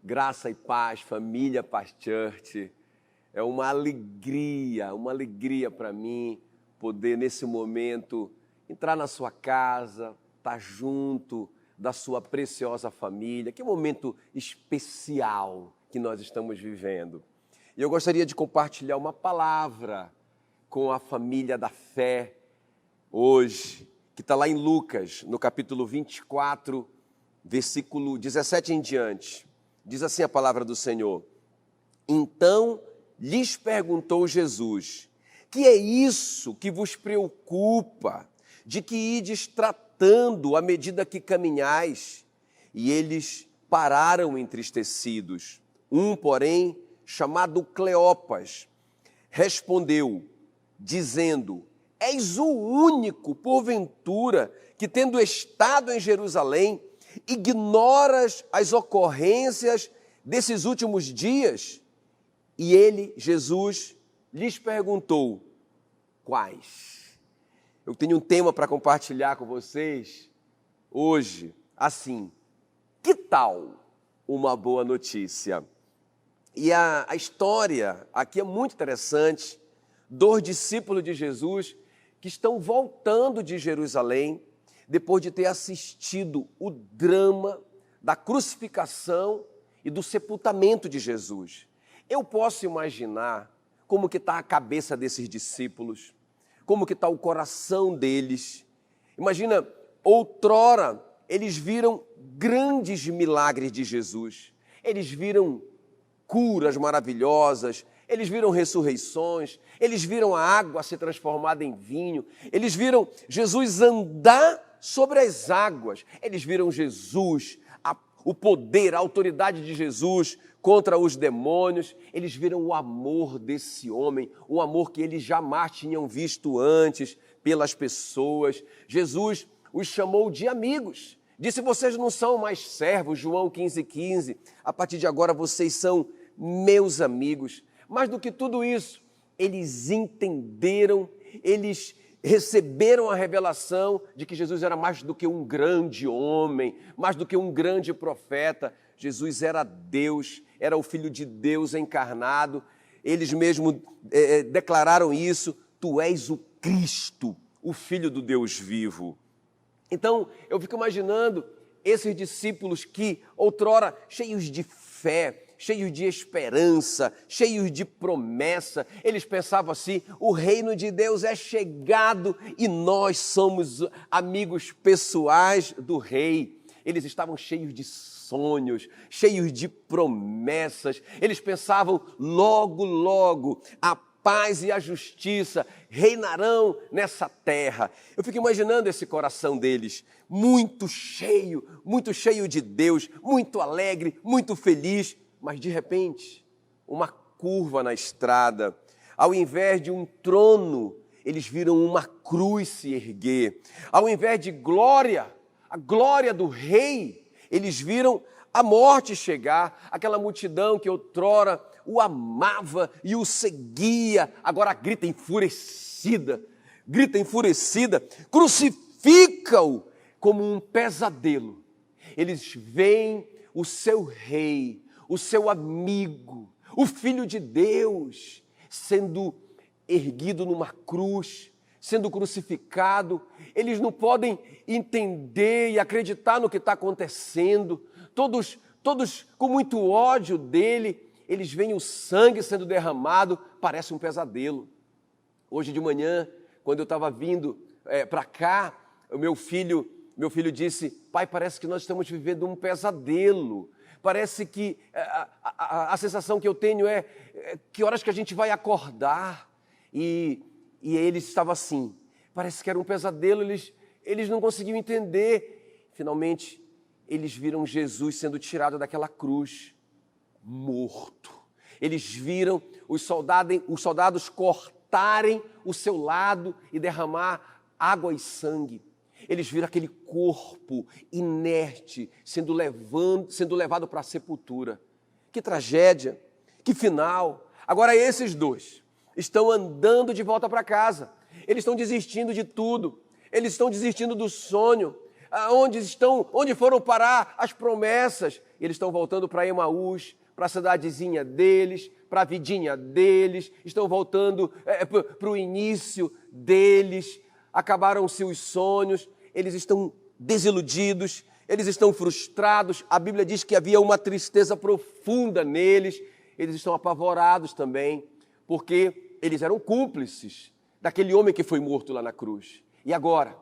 Graça e paz, família Paz Church. É uma alegria para mim poder nesse momento entrar na sua casa, estar junto da sua preciosa família. Que momento especial que nós estamos vivendo. E eu gostaria de compartilhar uma palavra com a família da fé hoje, que está lá em Lucas, no capítulo 24, versículo 17 em diante. Diz assim a palavra do Senhor: Então lhes perguntou Jesus: que é isso que vos preocupa, de que ides tratando à medida que caminhais? E eles pararam entristecidos. Um, porém, chamado Cleopas, respondeu, dizendo: És o único, porventura, que tendo estado em Jerusalém, ignoras as ocorrências desses últimos dias? E ele, Jesus, lhes perguntou: quais? Eu tenho um tema para compartilhar com vocês hoje, assim: que tal uma boa notícia? E a história aqui é muito interessante, dos discípulos de Jesus que estão voltando de Jerusalém, depois de ter assistido o drama da crucificação e do sepultamento de Jesus. Eu posso imaginar como que está a cabeça desses discípulos, como que está o coração deles. Imagina, outrora eles viram grandes milagres de Jesus, eles viram curas maravilhosas, eles viram ressurreições, eles viram a água ser transformada em vinho, eles viram Jesus andar sobre as águas, eles viram Jesus, o poder, a autoridade de Jesus contra os demônios, eles viram o amor desse homem, um amor que eles jamais tinham visto antes pelas pessoas. Jesus os chamou de amigos, disse: vocês não são mais servos, João 15,15, a partir de agora vocês são meus amigos. Mais do que tudo isso, eles entenderam, eles receberam a revelação de que Jesus era mais do que um grande homem, mais do que um grande profeta. Jesus era Deus, era o Filho de Deus encarnado. Eles mesmos declararam isso: tu és o Cristo, o Filho do Deus vivo. Então, eu fico imaginando esses discípulos que, outrora, cheios de fé, cheios de esperança, cheios de promessa, eles pensavam assim: o reino de Deus é chegado e nós somos amigos pessoais do rei. Eles estavam cheios de sonhos, cheios de promessas. Eles pensavam: logo, logo, a paz e a justiça reinarão nessa terra. Eu fico imaginando esse coração deles, muito cheio de Deus, muito alegre, muito feliz. Mas, de repente, uma curva na estrada. Ao invés de um trono, eles viram uma cruz se erguer. Ao invés de glória, a glória do rei, eles viram a morte chegar. Aquela multidão que outrora o amava e o seguia, agora grita enfurecida, crucifica-o como um pesadelo. Eles veem o seu rei, o seu amigo, o Filho de Deus, sendo erguido numa cruz, sendo crucificado. Eles não podem entender e acreditar no que está acontecendo. Todos com muito ódio dele, eles veem o sangue sendo derramado, parece um pesadelo. Hoje de manhã, quando eu estava vindo para cá, o meu filho disse: pai, parece que nós estamos vivendo um pesadelo. Parece que a sensação que eu tenho é que horas que a gente vai acordar. E eles estavam assim, parece que era um pesadelo, eles não conseguiam entender. Finalmente, eles viram Jesus sendo tirado daquela cruz, morto. Eles viram os soldados cortarem o seu lado e derramar água e sangue. Eles viram aquele corpo inerte sendo levado para a sepultura. Que tragédia, que final. Agora esses dois estão andando de volta para casa. Eles estão desistindo de tudo. Eles estão desistindo do sonho. Onde foram parar as promessas? Eles estão voltando para Emaús, para a cidadezinha deles, para a vidinha deles, estão voltando para o início deles, acabaram-se os sonhos, eles estão desiludidos, eles estão frustrados, a Bíblia diz que havia uma tristeza profunda neles, eles estão apavorados também, porque eles eram cúmplices daquele homem que foi morto lá na cruz. E agora,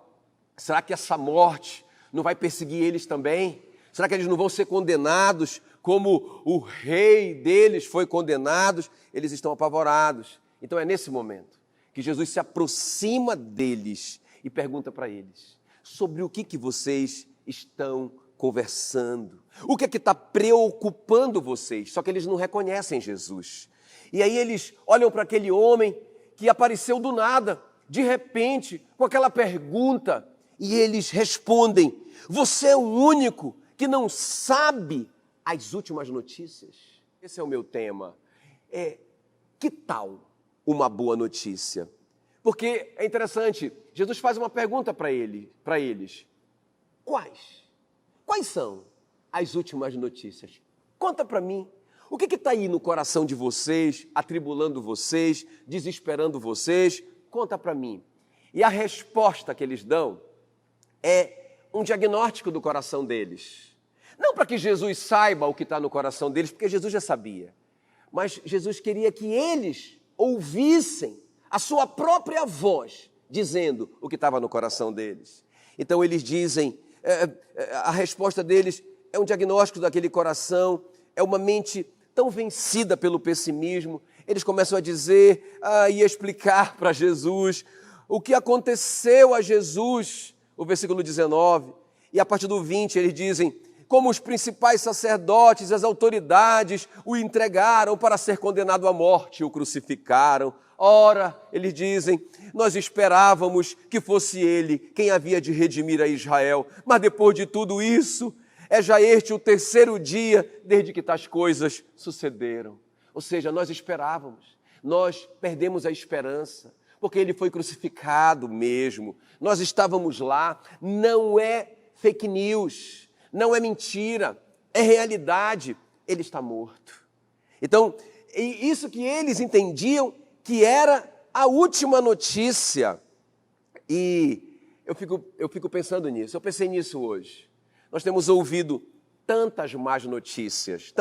será que essa morte não vai perseguir eles também? Será que eles não vão ser condenados como o rei deles foi condenado? Eles estão apavorados. Então é nesse momento que Jesus se aproxima deles e pergunta para eles: sobre o que vocês estão conversando? O que é que está preocupando vocês? Só que eles não reconhecem Jesus. E aí eles olham para aquele homem que apareceu do nada, de repente, com aquela pergunta, e eles respondem: você é o único que não sabe as últimas notícias? Esse é o meu tema. Que tal uma boa notícia? Porque é interessante, Jesus faz uma pergunta para eles. Quais são as últimas notícias? Conta para mim. O que está aí no coração de vocês, atribulando vocês, desesperando vocês? Conta para mim. E a resposta que eles dão é um diagnóstico do coração deles. Não para que Jesus saiba o que está no coração deles, porque Jesus já sabia. Mas Jesus queria que eles ouvissem a sua própria voz, dizendo o que estava no coração deles. Então eles dizem, a resposta deles é um diagnóstico daquele coração, é uma mente tão vencida pelo pessimismo. Eles começam a dizer e explicar para Jesus o que aconteceu a Jesus, o versículo 19, e a partir do 20 eles dizem: como os principais sacerdotes, as autoridades o entregaram para ser condenado à morte, o crucificaram. Ora, eles dizem, nós esperávamos que fosse ele quem havia de redimir a Israel, mas depois de tudo isso, é já este o terceiro dia desde que tais coisas sucederam. Ou seja, nós esperávamos, nós perdemos a esperança, porque ele foi crucificado mesmo. Nós estávamos lá, não é fake news, não é mentira, é realidade, ele está morto. Então, isso que eles entendiam que era a última notícia. E eu fico pensando nisso, eu pensei nisso hoje. Nós temos ouvido tantas más notícias,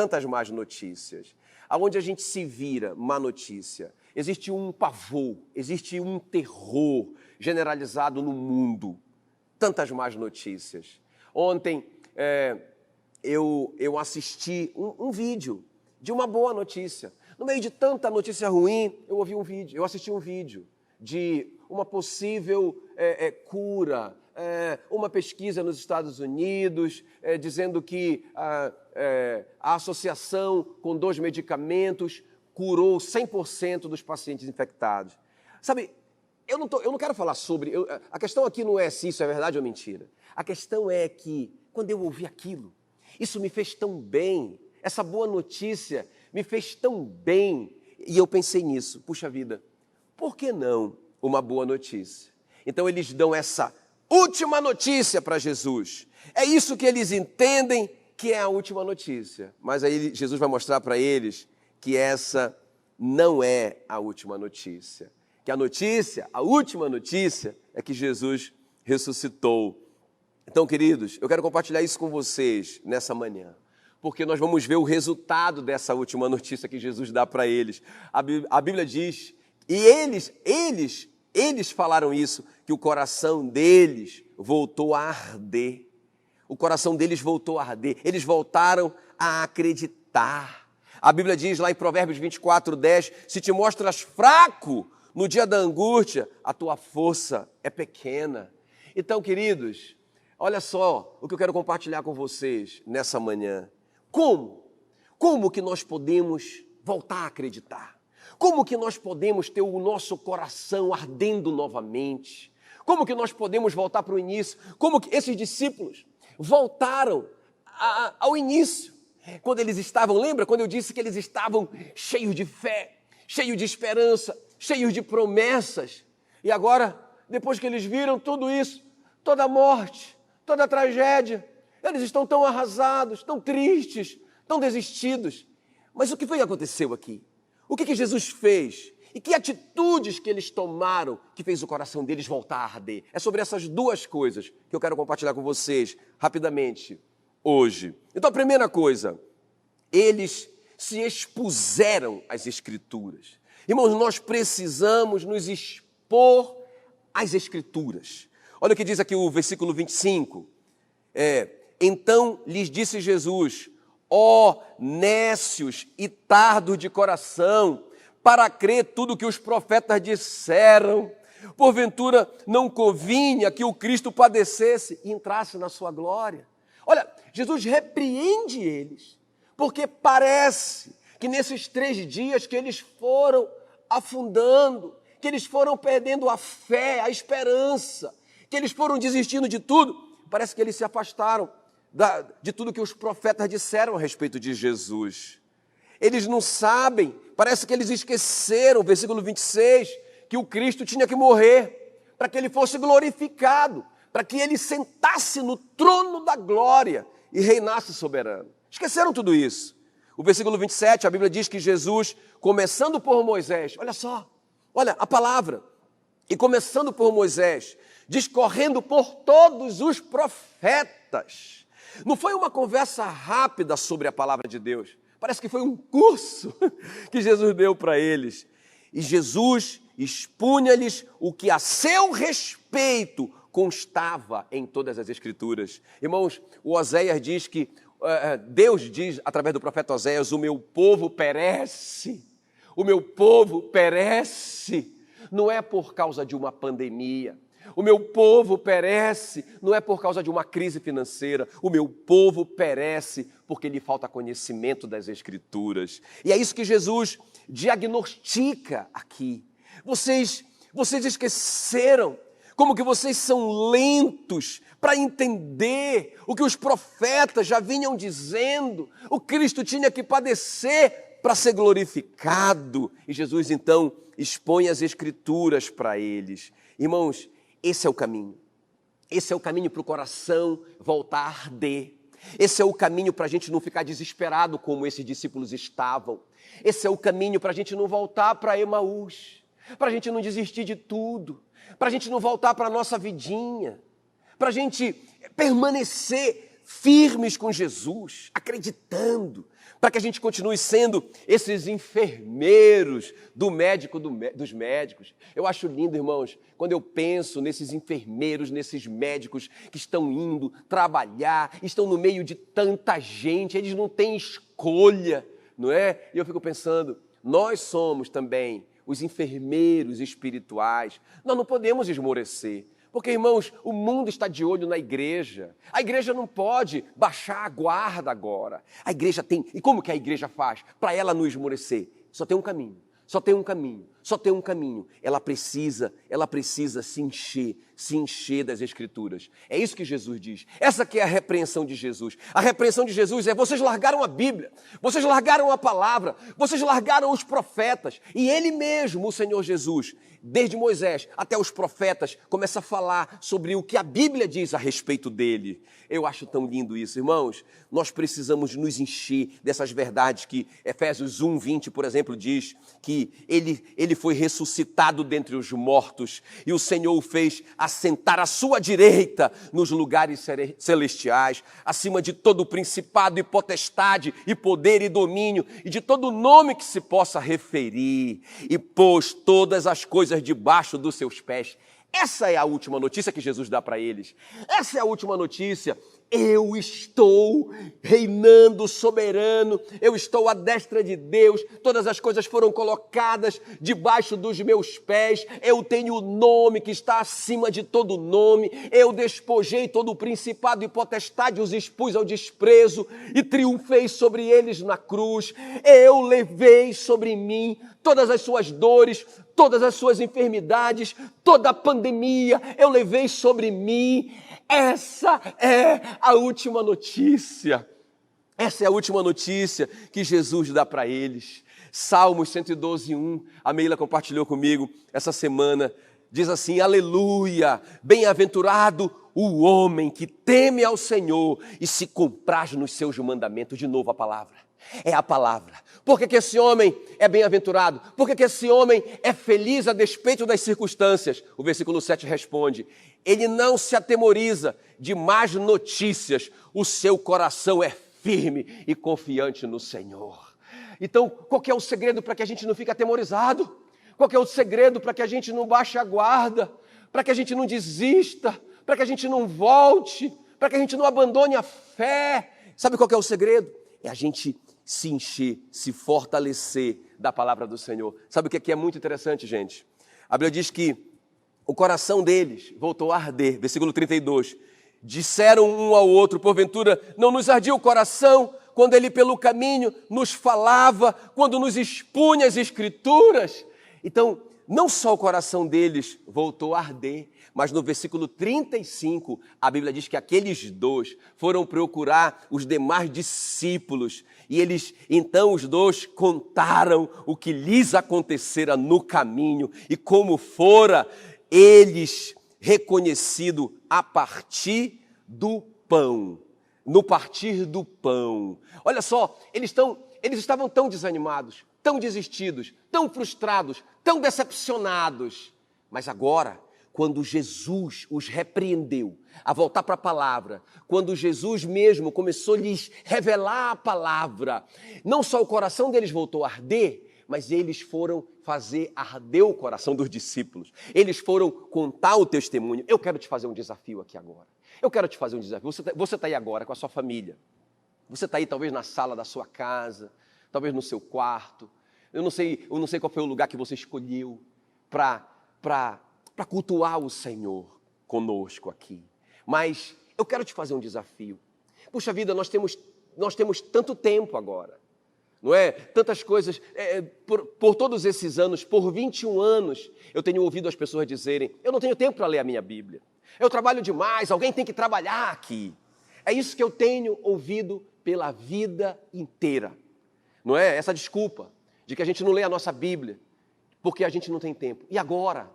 aonde a gente se vira má notícia. Existe um pavor, existe um terror generalizado no mundo. Tantas más notícias. Ontem eu assisti um vídeo de uma boa notícia. No meio de tanta notícia ruim, eu assisti um vídeo de uma possível cura, uma pesquisa nos Estados Unidos, dizendo que a associação com 2 medicamentos curou 100% dos pacientes infectados. Sabe, eu não quero falar sobre... a questão aqui não é se isso é verdade ou mentira. A questão é que, quando eu ouvi aquilo, isso me fez tão bem, essa boa notícia me fez tão bem, e eu pensei nisso, puxa vida, por que não uma boa notícia? Então eles dão essa última notícia para Jesus. É isso que eles entendem que é a última notícia. Mas aí Jesus vai mostrar para eles que essa não é a última notícia. Que a última notícia é que Jesus ressuscitou. Então, queridos, eu quero compartilhar isso com vocês nessa manhã, porque nós vamos ver o resultado dessa última notícia que Jesus dá para eles. A Bíblia diz, e eles falaram isso, que o coração deles voltou a arder. O coração deles voltou a arder. Eles voltaram a acreditar. A Bíblia diz lá em Provérbios 24:10, se te mostras fraco no dia da angústia, a tua força é pequena. Então, queridos, olha só o que eu quero compartilhar com vocês nessa manhã. Como que nós podemos voltar a acreditar? Como que nós podemos ter o nosso coração ardendo novamente? Como que nós podemos voltar para o início? Como que esses discípulos voltaram ao início? Quando eles estavam, lembra quando eu disse que eles estavam cheios de fé, cheios de esperança, cheios de promessas? E agora, depois que eles viram tudo isso, toda a morte, toda a tragédia. Eles estão tão arrasados, tão tristes, tão desistidos. Mas o que foi que aconteceu aqui? O que Jesus fez? E que atitudes que eles tomaram que fez o coração deles voltar a arder? É sobre essas duas coisas que eu quero compartilhar com vocês rapidamente hoje. Então, a primeira coisa, eles se expuseram às Escrituras. Irmãos, nós precisamos nos expor às Escrituras. Olha o que diz aqui o versículo 25. Então lhes disse Jesus: ó nécios e tardos de coração, para crer tudo o que os profetas disseram, porventura não convinha que o Cristo padecesse e entrasse na sua glória. Olha, Jesus repreende eles, porque parece que nesses 3 dias que eles foram afundando, que eles foram perdendo a fé, a esperança, que eles foram desistindo de tudo, parece que eles se afastaram de tudo que os profetas disseram a respeito de Jesus. Eles não sabem, parece que eles esqueceram, versículo 26, que o Cristo tinha que morrer, para que ele fosse glorificado, para que ele sentasse no trono da glória e reinasse soberano. Esqueceram tudo isso. O versículo 27, a Bíblia diz que Jesus, começando por Moisés, olha só, olha a palavra, e começando por Moisés, discorrendo por todos os profetas. Não foi uma conversa rápida sobre a palavra de Deus, parece que foi um curso que Jesus deu para eles. E Jesus expunha-lhes o que a seu respeito constava em todas as Escrituras. Irmãos, o Oséias diz que, Deus diz através do profeta Oséias: o meu povo perece, o meu povo perece, não é por causa de uma pandemia. O meu povo perece, não é por causa de uma crise financeira. O meu povo perece porque lhe falta conhecimento das Escrituras. E é isso que Jesus diagnostica aqui. Vocês esqueceram como que vocês são lentos para entender o que os profetas já vinham dizendo. O Cristo tinha que padecer para ser glorificado. E Jesus então expõe as Escrituras para eles. Irmãos, esse é o caminho. Esse é o caminho para o coração voltar a arder. Esse é o caminho para a gente não ficar desesperado como esses discípulos estavam. Esse é o caminho para a gente não voltar para Emaús, para a gente não desistir de tudo, para a gente não voltar para a nossa vidinha, para a gente permanecer firmes com Jesus, acreditando, para que a gente continue sendo esses enfermeiros do médico dos médicos. Eu acho lindo, irmãos, quando eu penso nesses enfermeiros, nesses médicos que estão indo trabalhar, estão no meio de tanta gente, eles não têm escolha, não é? E eu fico pensando, nós somos também os enfermeiros espirituais, nós não podemos esmorecer. Porque, irmãos, o mundo está de olho na igreja. A igreja não pode baixar a guarda agora. A igreja tem... E como que a igreja faz para ela não esmorecer? Só tem um caminho. Só tem um caminho. Só tem um caminho. Ela precisa se encher das Escrituras. É isso que Jesus diz. Essa que é a repreensão de Jesus. A repreensão de Jesus é: vocês largaram a Bíblia, vocês largaram a palavra, vocês largaram os profetas. E Ele mesmo, o Senhor Jesus, desde Moisés até os profetas, começa a falar sobre o que a Bíblia diz a respeito dele. Eu acho tão lindo isso, irmãos. Nós precisamos nos encher dessas verdades que Efésios 1:20, por exemplo, diz que ele foi ressuscitado dentre os mortos e o Senhor o fez assentar à sua direita nos lugares celestiais, acima de todo principado e potestade e poder e domínio e de todo nome que se possa referir, e pôs todas as coisas debaixo dos seus pés. Essa é a última notícia que Jesus dá para eles. Essa é a última notícia. Eu estou reinando soberano, eu estou à destra de Deus, todas as coisas foram colocadas debaixo dos meus pés, eu tenho o nome que está acima de todo nome, eu despojei todo o principado e potestade, os expus ao desprezo e triunfei sobre eles na cruz, eu levei sobre mim todas as suas dores, todas as suas enfermidades, toda a pandemia, eu levei sobre mim. Essa é a última notícia. Essa é a última notícia que Jesus dá para eles. Salmos 112:1, a Meila compartilhou comigo essa semana. Diz assim: aleluia, bem-aventurado o homem que teme ao Senhor e se compraz nos seus mandamentos. De novo a palavra. É a palavra. Por que esse homem é bem-aventurado? Por que esse homem é feliz a despeito das circunstâncias? O versículo 7 responde: ele não se atemoriza de más notícias, o seu coração é firme e confiante no Senhor. Então, qual que é o segredo para que a gente não fique atemorizado? Qual que é o segredo para que a gente não baixe a guarda? Para que a gente não desista? Para que a gente não volte? Para que a gente não abandone a fé? Sabe qual que é o segredo? É a gente se encher, se fortalecer da palavra do Senhor. Sabe o que aqui é muito interessante, gente? A Bíblia diz que o coração deles voltou a arder. Versículo 32. Disseram um ao outro: porventura não nos ardia o coração quando ele pelo caminho nos falava, quando nos expunha as Escrituras? Então, não só o coração deles voltou a arder, mas no versículo 35, a Bíblia diz que aqueles dois foram procurar os demais discípulos. E então os dois contaram o que lhes acontecera no caminho e como fora eles reconhecido a partir do pão. No partir do pão. Olha só, eles estavam tão desanimados, tão desistidos, tão frustrados, tão decepcionados. Mas agora, quando Jesus os repreendeu a voltar para a palavra, quando Jesus mesmo começou a lhes revelar a palavra, não só o coração deles voltou a arder, mas eles foram fazer arder o coração dos discípulos. Eles foram contar o testemunho. Eu quero te fazer um desafio aqui agora. Eu quero te fazer um desafio. Você está aí agora com a sua família. Você está aí talvez na sala da sua casa, talvez no seu quarto. Eu não sei qual foi o lugar que você escolheu para cultuar o Senhor conosco aqui. Mas eu quero te fazer um desafio. Puxa vida, nós temos tanto tempo agora. Não é? Tantas coisas, por todos esses anos, por 21 anos, eu tenho ouvido as pessoas dizerem: eu não tenho tempo para ler a minha Bíblia. Eu trabalho demais, alguém tem que trabalhar aqui. É isso que eu tenho ouvido pela vida inteira. Não é? Essa desculpa de que a gente não lê a nossa Bíblia porque a gente não tem tempo. E agora?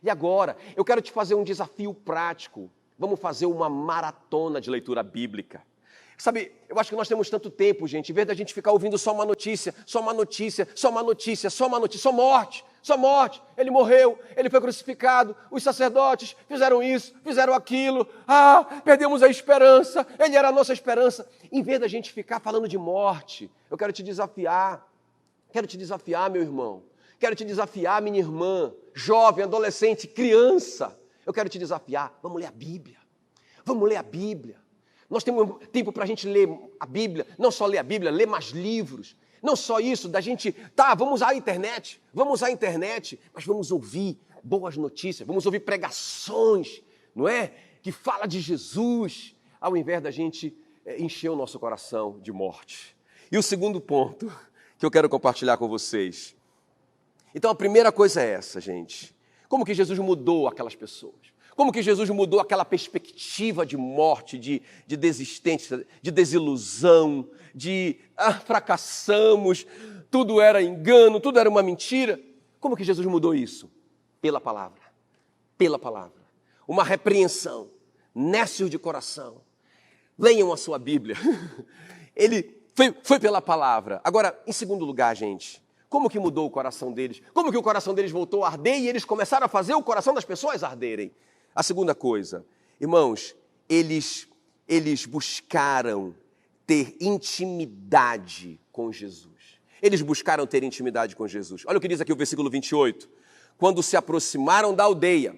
E agora? Eu quero te fazer um desafio prático. Vamos fazer uma maratona de leitura bíblica. Sabe, eu acho que nós temos tanto tempo, gente, em vez da gente ficar ouvindo só uma notícia, só uma notícia, só uma notícia, só uma notícia, só morte, ele morreu, ele foi crucificado, os sacerdotes fizeram isso, fizeram aquilo, perdemos a esperança, ele era a nossa esperança. Em vez da gente ficar falando de morte, eu quero te desafiar, meu irmão, quero te desafiar, minha irmã, jovem, adolescente, criança, eu quero te desafiar, vamos ler a Bíblia, vamos ler a Bíblia. Nós temos tempo para a gente ler a Bíblia, não só ler a Bíblia, ler mais livros. Não só isso, da gente, vamos usar a internet, mas vamos ouvir boas notícias, vamos ouvir pregações, não é? Que fala de Jesus, ao invés da gente encher o nosso coração de morte. E o segundo ponto que eu quero compartilhar com vocês. Então a primeira coisa é essa, gente. Como que Jesus mudou aquelas pessoas? Como que Jesus mudou aquela perspectiva de morte, de desistência, de desilusão, de fracassamos, tudo era engano, tudo era uma mentira. Como que Jesus mudou isso? Pela palavra. Pela palavra. Uma repreensão, nécios de coração. Leiam a sua Bíblia. Ele foi pela palavra. Agora, em segundo lugar, gente, como que mudou o coração deles? Como que o coração deles voltou a arder e eles começaram a fazer o coração das pessoas arderem? A segunda coisa, irmãos, eles buscaram ter intimidade com Jesus. Eles buscaram ter intimidade com Jesus. Olha o que diz aqui o versículo 28. Quando se aproximaram da aldeia,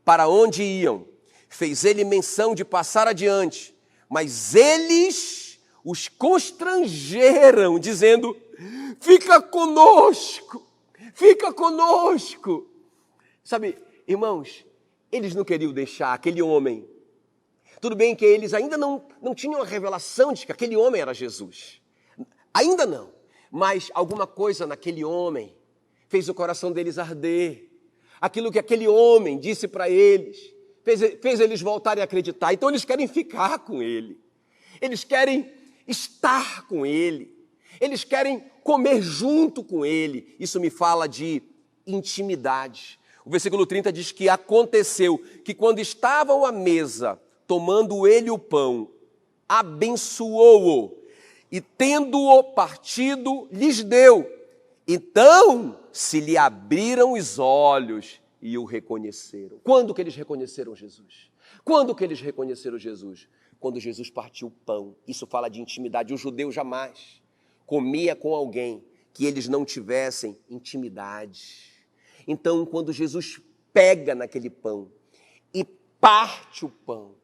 para onde iam, fez ele menção de passar adiante, mas eles os constrangeram, dizendo: fica conosco, fica conosco. Sabe, irmãos, eles não queriam deixar aquele homem. Tudo bem que eles ainda não tinham a revelação de que aquele homem era Jesus. Ainda não. Mas alguma coisa naquele homem fez o coração deles arder. Aquilo que aquele homem disse para eles fez eles voltarem a acreditar. Então eles querem ficar com ele. Eles querem estar com ele. Eles querem comer junto com ele. Isso me fala de intimidade. O versículo 30 diz que aconteceu que quando estavam à mesa, tomando ele o pão, abençoou-o e, tendo-o partido, lhes deu. Então se lhe abriram os olhos e o reconheceram. Quando que eles reconheceram Jesus? Quando que eles reconheceram Jesus? Quando Jesus partiu o pão. Isso fala de intimidade. O judeu jamais comia com alguém que eles não tivessem intimidade. Então, quando Jesus pega naquele pão e parte o pão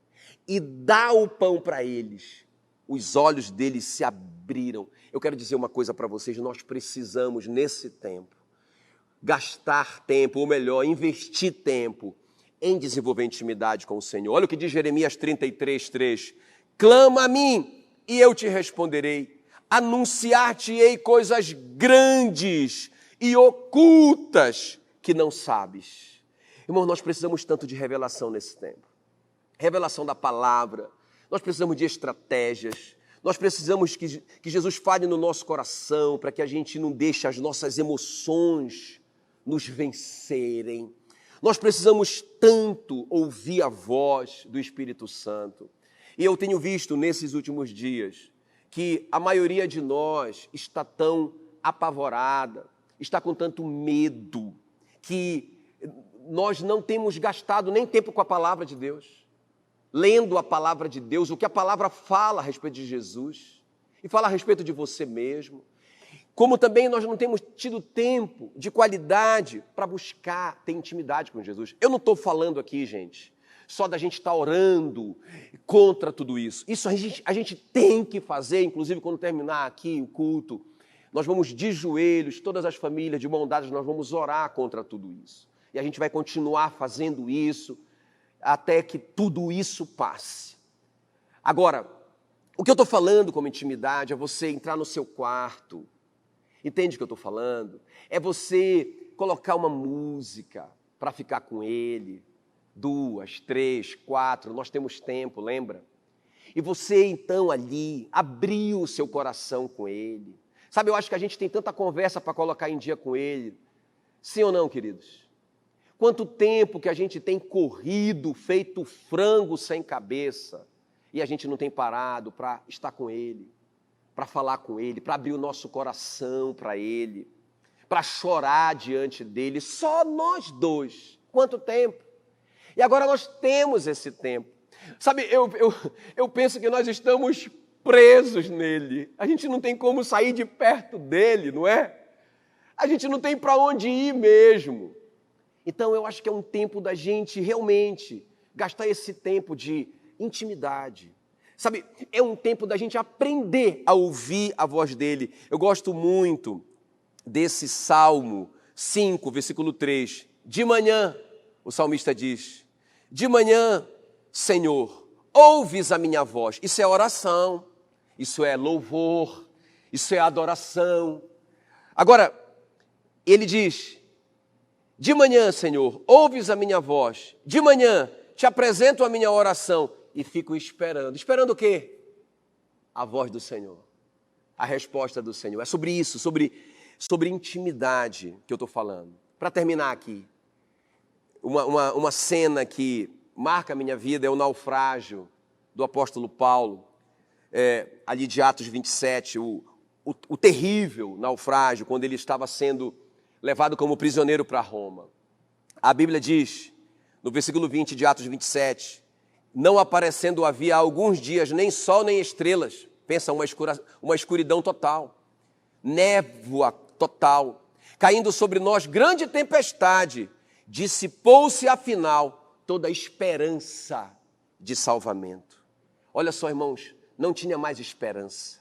e dá o pão para eles, os olhos deles se abriram. Eu quero dizer uma coisa para vocês, nós precisamos, nesse tempo, gastar tempo, ou melhor, investir tempo em desenvolver intimidade com o Senhor. Olha o que diz Jeremias 33:3. Clama a mim e eu te responderei. Anunciar-te-ei coisas grandes e ocultas que não sabes. Irmão, nós precisamos tanto de revelação nesse tempo. Revelação da palavra. Nós precisamos de estratégias. Nós precisamos que Jesus fale no nosso coração para que a gente não deixe as nossas emoções nos vencerem. Nós precisamos tanto ouvir a voz do Espírito Santo. E eu tenho visto nesses últimos dias que a maioria de nós está tão apavorada, está com tanto medo, que nós não temos gastado nem tempo com a palavra de Deus, lendo a palavra de Deus, o que a palavra fala a respeito de Jesus, e fala a respeito de você mesmo. Como também nós não temos tido tempo de qualidade para buscar ter intimidade com Jesus. Eu não estou falando aqui, gente, só da gente estar orando contra tudo isso. Isso a gente tem que fazer, inclusive quando terminar aqui o culto, nós vamos de joelhos, todas as famílias de mão dadas, nós vamos orar contra tudo isso. E a gente vai continuar fazendo isso até que tudo isso passe. Agora, o que eu estou falando como intimidade é você entrar no seu quarto. Entende o que eu estou falando? É você colocar uma música para ficar com ele, 2, 3, 4, nós temos tempo, lembra? E você então ali abrir o seu coração com ele. Sabe, eu acho que a gente tem tanta conversa para colocar em dia com ele. Sim ou não, queridos? Quanto tempo que a gente tem corrido, feito frango sem cabeça, e a gente não tem parado para estar com ele, para falar com ele, para abrir o nosso coração para ele, para chorar diante dele, só nós dois. Quanto tempo? E agora nós temos esse tempo. Sabe, eu penso que nós estamos presos nele. A gente não tem como sair de perto dele, não é? A gente não tem para onde ir mesmo. Então eu acho que é um tempo da gente realmente gastar esse tempo de intimidade. Sabe, é um tempo da gente aprender a ouvir a voz dele. Eu gosto muito desse Salmo 5, versículo 3. De manhã, o salmista diz, de manhã, Senhor, ouves a minha voz. Isso é oração, isso é louvor, isso é adoração. Agora, ele diz, de manhã, Senhor, ouves a minha voz. De manhã, te apresento a minha oração. E fico esperando. Esperando o quê? A voz do Senhor. A resposta do Senhor. É sobre isso, sobre intimidade que eu estou falando. Para terminar aqui, uma cena que marca a minha vida é o naufrágio do apóstolo Paulo, ali de Atos 27, o terrível naufrágio, quando ele estava sendo levado como prisioneiro para Roma. A Bíblia diz, no versículo 20 de Atos 27, não aparecendo havia alguns dias nem sol nem estrelas. Pensa, uma escuridão total, névoa total, caindo sobre nós grande tempestade, dissipou-se afinal toda a esperança de salvamento. Olha só, irmãos, não tinha mais esperança.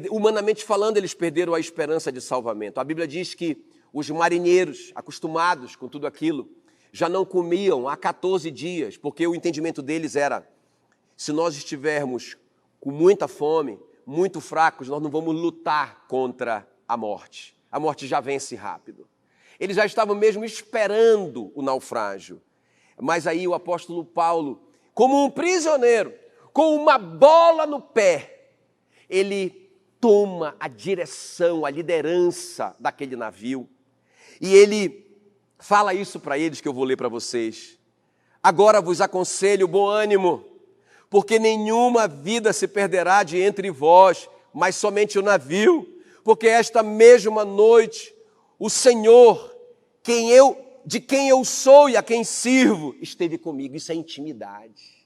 Humanamente falando, eles perderam a esperança de salvamento. A Bíblia diz que os marinheiros, acostumados com tudo aquilo, já não comiam há 14 dias, porque o entendimento deles era, se nós estivermos com muita fome, muito fracos, nós não vamos lutar contra a morte. A morte já vence rápido. Eles já estavam mesmo esperando o naufrágio. Mas aí o apóstolo Paulo, como um prisioneiro, com uma bola no pé, ele toma a direção, a liderança daquele navio. E ele fala isso para eles que eu vou ler para vocês. Agora vos aconselho bom ânimo, porque nenhuma vida se perderá de entre vós, mas somente o navio, porque esta mesma noite o Senhor, de quem eu sou e a quem sirvo, esteve comigo. Isso é intimidade.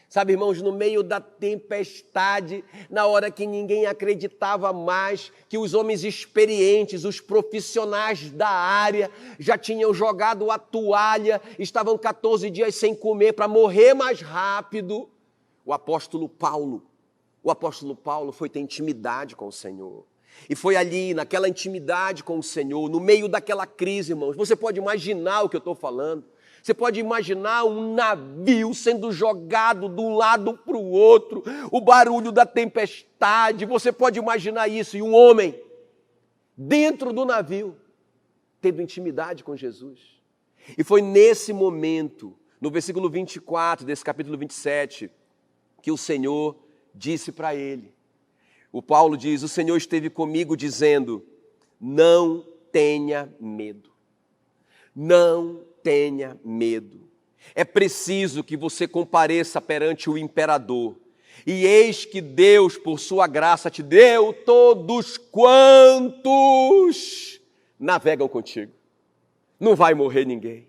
Sabe, irmãos, no meio da tempestade, na hora que ninguém acreditava mais, que os homens experientes, os profissionais da área, já tinham jogado a toalha, estavam 14 dias sem comer para morrer mais rápido, o apóstolo Paulo foi ter intimidade com o Senhor. E foi ali, naquela intimidade com o Senhor, no meio daquela crise, irmãos. Você pode imaginar o que eu estou falando? Você pode imaginar um navio sendo jogado de um lado para o outro, o barulho da tempestade, você pode imaginar isso. E um homem, dentro do navio, tendo intimidade com Jesus. E foi nesse momento, no versículo 24 desse capítulo 27, que o Senhor disse para ele. O Paulo diz, o Senhor esteve comigo dizendo, não tenha medo. Não tenha medo. É preciso que você compareça perante o imperador. E eis que Deus, por sua graça, te deu todos quantos navegam contigo. Não vai morrer ninguém.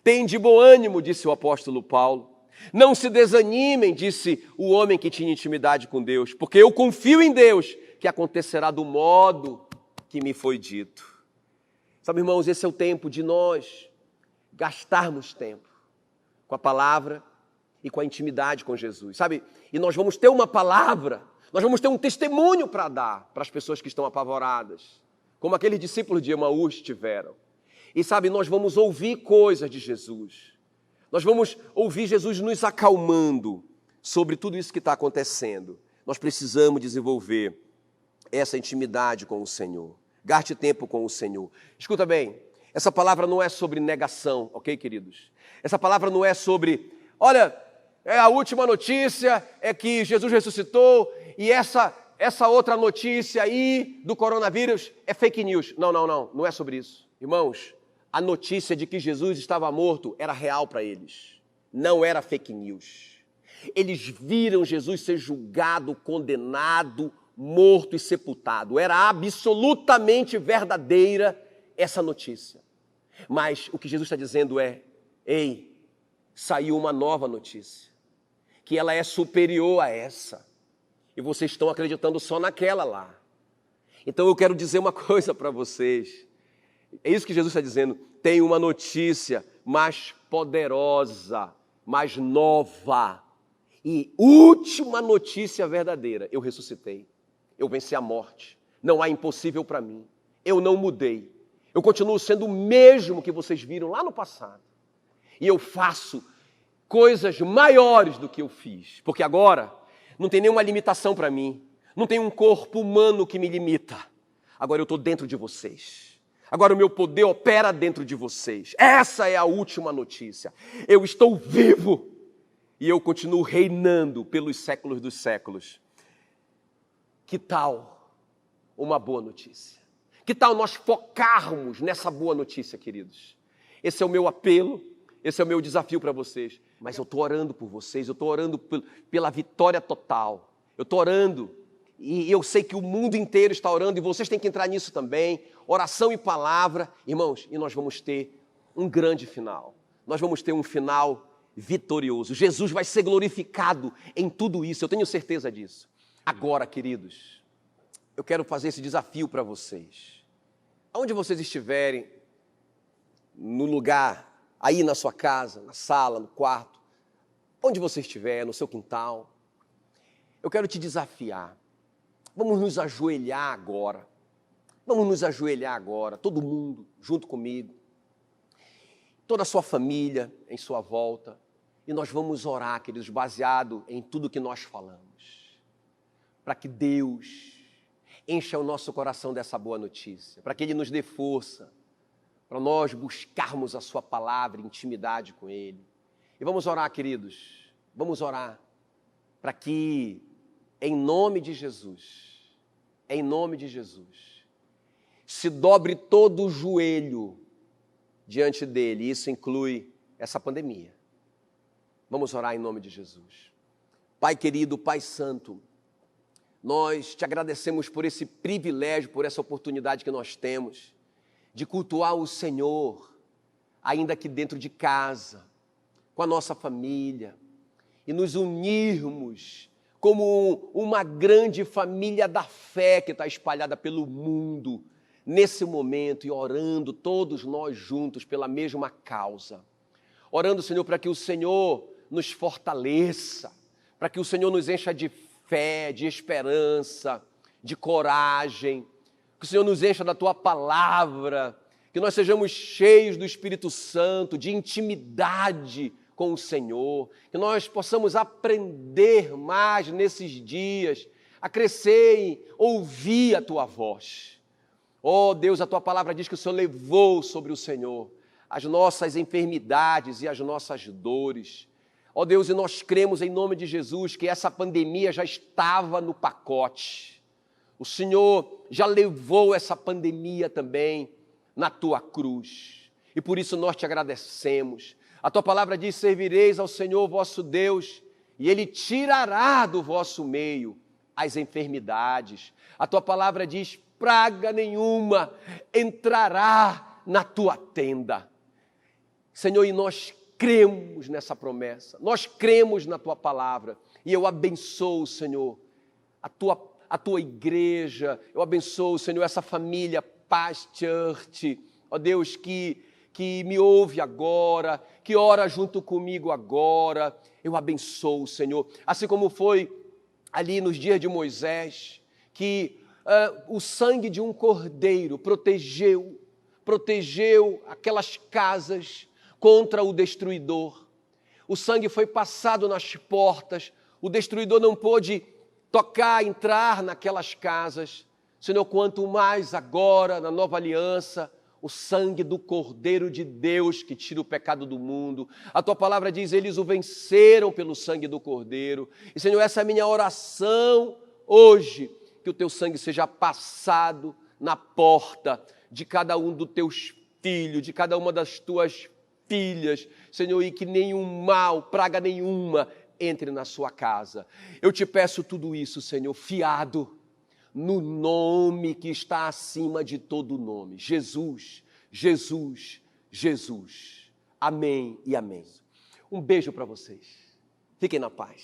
Tem de bom ânimo, disse o apóstolo Paulo. Não se desanimem, disse o homem que tinha intimidade com Deus, porque eu confio em Deus que acontecerá do modo que me foi dito. Sabe, irmãos, esse é o tempo de nós gastarmos tempo com a palavra e com a intimidade com Jesus, sabe? E nós vamos ter uma palavra, nós vamos ter um testemunho para dar para as pessoas que estão apavoradas, como aqueles discípulos de Emaús tiveram. E sabe, nós vamos ouvir coisas de Jesus. Nós vamos ouvir Jesus nos acalmando sobre tudo isso que está acontecendo. Nós precisamos desenvolver essa intimidade com o Senhor. Gaste tempo com o Senhor. Escuta bem, essa palavra não é sobre negação, ok, queridos? Essa palavra não é sobre, olha, a última notícia é que Jesus ressuscitou e essa outra notícia aí do coronavírus é fake news. Não é sobre isso. Irmãos, a notícia de que Jesus estava morto era real para eles, não era fake news. Eles viram Jesus ser julgado, condenado, morto e sepultado. Era absolutamente verdadeira essa notícia. Mas o que Jesus está dizendo é, ei, saiu uma nova notícia, que ela é superior a essa. E vocês estão acreditando só naquela lá. Então eu quero dizer uma coisa para vocês. É isso que Jesus está dizendo. Tem uma notícia mais poderosa, mais nova e última notícia verdadeira. Eu ressuscitei. Eu venci a morte. Não há impossível para mim. Eu não mudei. Eu continuo sendo o mesmo que vocês viram lá no passado. E eu faço coisas maiores do que eu fiz. Porque agora não tem nenhuma limitação para mim. Não tem um corpo humano que me limita. Agora eu estou dentro de vocês. Agora o meu poder opera dentro de vocês. Essa é a última notícia. Eu estou vivo e eu continuo reinando pelos séculos dos séculos. Que tal uma boa notícia? Que tal nós focarmos nessa boa notícia, queridos? Esse é o meu apelo, esse é o meu desafio para vocês. Mas eu estou orando por vocês, eu estou orando pela vitória total. Eu estou orando e eu sei que o mundo inteiro está orando e vocês têm que entrar nisso também. Oração e palavra, irmãos, e nós vamos ter um grande final. Nós vamos ter um final vitorioso. Jesus vai ser glorificado em tudo isso, eu tenho certeza disso. Agora, queridos, eu quero fazer esse desafio para vocês. Aonde vocês estiverem, no lugar, aí na sua casa, na sala, no quarto, onde você estiver, no seu quintal, eu quero te desafiar. Vamos nos ajoelhar agora. Vamos nos ajoelhar agora, todo mundo, junto comigo. Toda a sua família em sua volta. E nós vamos orar, queridos, baseado em tudo que nós falamos. Para que Deus encha o nosso coração dessa boa notícia. Para que Ele nos dê força. Para nós buscarmos a sua palavra, intimidade com Ele. E vamos orar, queridos. Vamos orar. Para que, em nome de Jesus, se dobre todo o joelho diante dele. Isso inclui essa pandemia. Vamos orar em nome de Jesus. Pai querido, Pai santo, nós te agradecemos por esse privilégio, por essa oportunidade que nós temos de cultuar o Senhor, ainda aqui dentro de casa, com a nossa família, e nos unirmos como uma grande família da fé que está espalhada pelo mundo, nesse momento, e orando todos nós juntos pela mesma causa. Orando, Senhor, para que o Senhor nos fortaleça, para que o Senhor nos encha de fé, de esperança, de coragem, que o Senhor nos encha da Tua palavra, que nós sejamos cheios do Espírito Santo, de intimidade com o Senhor, que nós possamos aprender mais nesses dias, a crescer em ouvir a Tua voz. Oh Deus, a Tua palavra diz que o Senhor levou sobre o Senhor as nossas enfermidades e as nossas dores. Ó Deus, e nós cremos em nome de Jesus que essa pandemia já estava no pacote. O Senhor já levou essa pandemia também na Tua cruz. E por isso nós te agradecemos. A Tua palavra diz, servireis ao Senhor vosso Deus, e Ele tirará do vosso meio as enfermidades. A Tua palavra diz, praga nenhuma entrará na Tua tenda. Senhor, e nós cremos nessa promessa, nós cremos na Tua palavra, e eu abençoo, Senhor, a tua igreja, eu abençoo, Senhor, essa família Paz Church, ó Deus, que me ouve agora, que ora junto comigo agora, eu abençoo, Senhor, assim como foi ali nos dias de Moisés, que o sangue de um cordeiro protegeu aquelas casas contra o destruidor. O sangue foi passado nas portas, o destruidor não pôde tocar, entrar naquelas casas. Senhor, quanto mais agora, na nova aliança, o sangue do Cordeiro de Deus que tira o pecado do mundo. A Tua palavra diz, eles o venceram pelo sangue do Cordeiro. E Senhor, essa é a minha oração hoje, que o Teu sangue seja passado na porta de cada um dos Teus filhos, de cada uma das Tuas filhas, Senhor, e que nenhum mal, praga nenhuma, entre na sua casa. Eu te peço tudo isso, Senhor, fiado no nome que está acima de todo nome. Jesus, Jesus, Jesus. Amém e amém. Um beijo para vocês. Fiquem na paz.